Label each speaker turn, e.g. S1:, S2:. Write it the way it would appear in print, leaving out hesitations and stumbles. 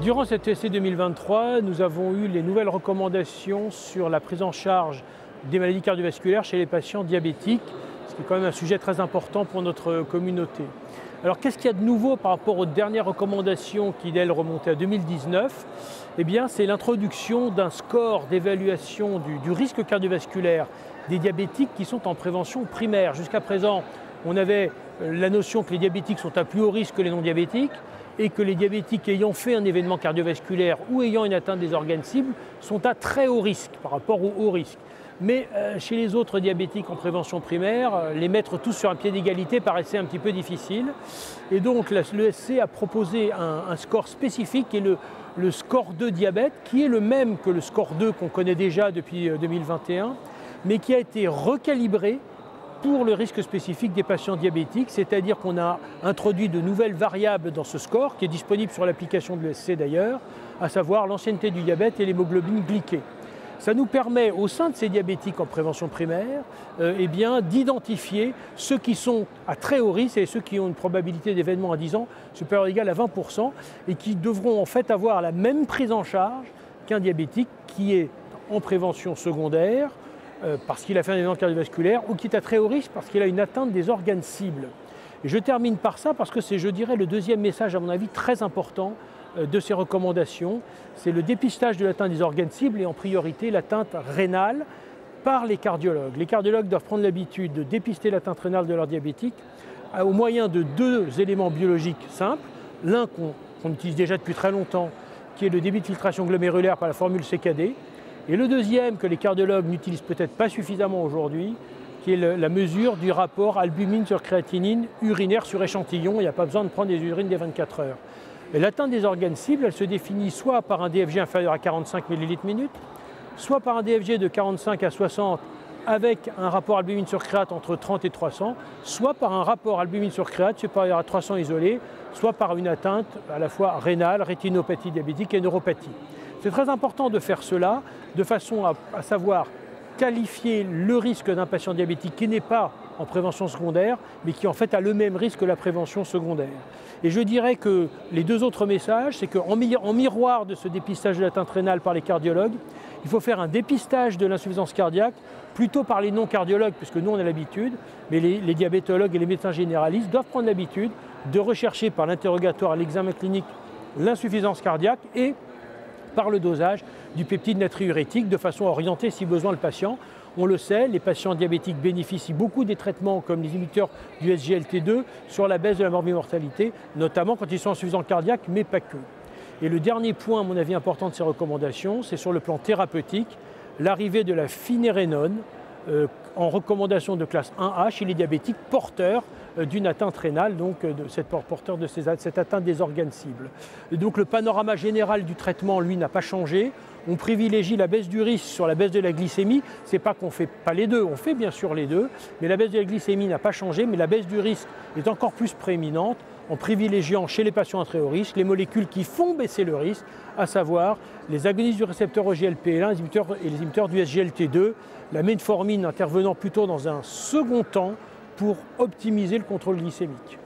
S1: Durant cette ESC 2023, nous avons eu les nouvelles recommandations sur la prise en charge des maladies cardiovasculaires chez les patients diabétiques, ce qui est quand même un sujet très important pour notre communauté. Alors qu'est-ce qu'il y a de nouveau par rapport aux dernières recommandations qui, elles, remontaient à 2019 ? Eh bien, c'est l'introduction d'un score d'évaluation du risque cardiovasculaire des diabétiques qui sont en prévention primaire. Jusqu'à présent, on avait la notion que les diabétiques sont à plus haut risque que les non-diabétiques et que les diabétiques ayant fait un événement cardiovasculaire ou ayant une atteinte des organes cibles sont à très haut risque par rapport au haut risque. Mais chez les autres diabétiques en prévention primaire, les mettre tous sur un pied d'égalité paraissait un petit peu difficile. Et donc l'ESC a proposé un score spécifique qui est le score 2 diabète, qui est le même que le score 2 qu'on connaît déjà depuis 2021, mais qui a été recalibré pour le risque spécifique des patients diabétiques, c'est-à-dire qu'on a introduit de nouvelles variables dans ce score, qui est disponible sur l'application de l'ESC d'ailleurs, à savoir l'ancienneté du diabète et l'hémoglobine glyquée. Ça nous permet, au sein de ces diabétiques en prévention primaire, d'identifier ceux qui sont à très haut risque et ceux qui ont une probabilité d'événement à 10 ans supérieure ou égale à 20% et qui devront en fait avoir la même prise en charge qu'un diabétique qui est en prévention secondaire parce qu'il a fait un événement cardiovasculaire ou qui est à très haut risque parce qu'il a une atteinte des organes cibles. Et je termine par ça parce que c'est, je dirais, le deuxième message à mon avis très important de ces recommandations, c'est le dépistage de l'atteinte des organes cibles et en priorité l'atteinte rénale par les cardiologues. Les cardiologues doivent prendre l'habitude de dépister l'atteinte rénale de leurs diabétiques au moyen de deux éléments biologiques simples. L'un qu'on utilise déjà depuis très longtemps, qui est le débit de filtration glomérulaire par la formule CKD, et le deuxième que les cardiologues n'utilisent peut-être pas suffisamment aujourd'hui, qui est la mesure du rapport albumine sur créatinine urinaire sur échantillon. Il n'y a pas besoin de prendre des urines des 24 heures. L'atteinte des organes cibles, elle se définit soit par un DFG inférieur à 45 ml/min, soit par un DFG de 45 à 60 avec un rapport albumine sur créate entre 30 et 300, soit par un rapport albumine sur créate supérieur à 300 isolé, soit par une atteinte à la fois rénale, rétinopathie diabétique et neuropathie. C'est très important de faire cela de façon à savoir qualifier le risque d'un patient diabétique qui n'est pas en prévention secondaire, mais qui en fait a le même risque que la prévention secondaire. Et je dirais que les deux autres messages, c'est qu'en miroir de ce dépistage de l'atteinte rénale par les cardiologues, il faut faire un dépistage de l'insuffisance cardiaque plutôt par les non-cardiologues, puisque nous on a l'habitude, mais les diabétologues et les médecins généralistes doivent prendre l'habitude de rechercher par l'interrogatoire à l'examen clinique l'insuffisance cardiaque et par le dosage du peptide natriurétique de façon à orienter si besoin le patient. On le sait, les patients diabétiques bénéficient beaucoup des traitements comme les inhibiteurs du SGLT2 sur la baisse de la morbimortalité, notamment quand ils sont insuffisants cardiaques, mais pas que. Et le dernier point, à mon avis, important de ces recommandations, c'est sur le plan thérapeutique, l'arrivée de la finérénone en recommandation de classe 1A chez les diabétiques porteurs d'une atteinte rénale, donc porteurs de cette atteinte des organes cibles. Et donc le panorama général du traitement, lui, n'a pas changé. On privilégie la baisse du risque sur la baisse de la glycémie. Ce n'est pas qu'on ne fait pas les deux, on fait bien sûr les deux, mais la baisse de la glycémie n'a pas changé, mais la baisse du risque est encore plus prééminente en privilégiant chez les patients à très haut risque les molécules qui font baisser le risque, à savoir les agonistes du récepteur GLP1 et les inhibiteurs du SGLT2, la metformine intervenant plutôt dans un second temps pour optimiser le contrôle glycémique.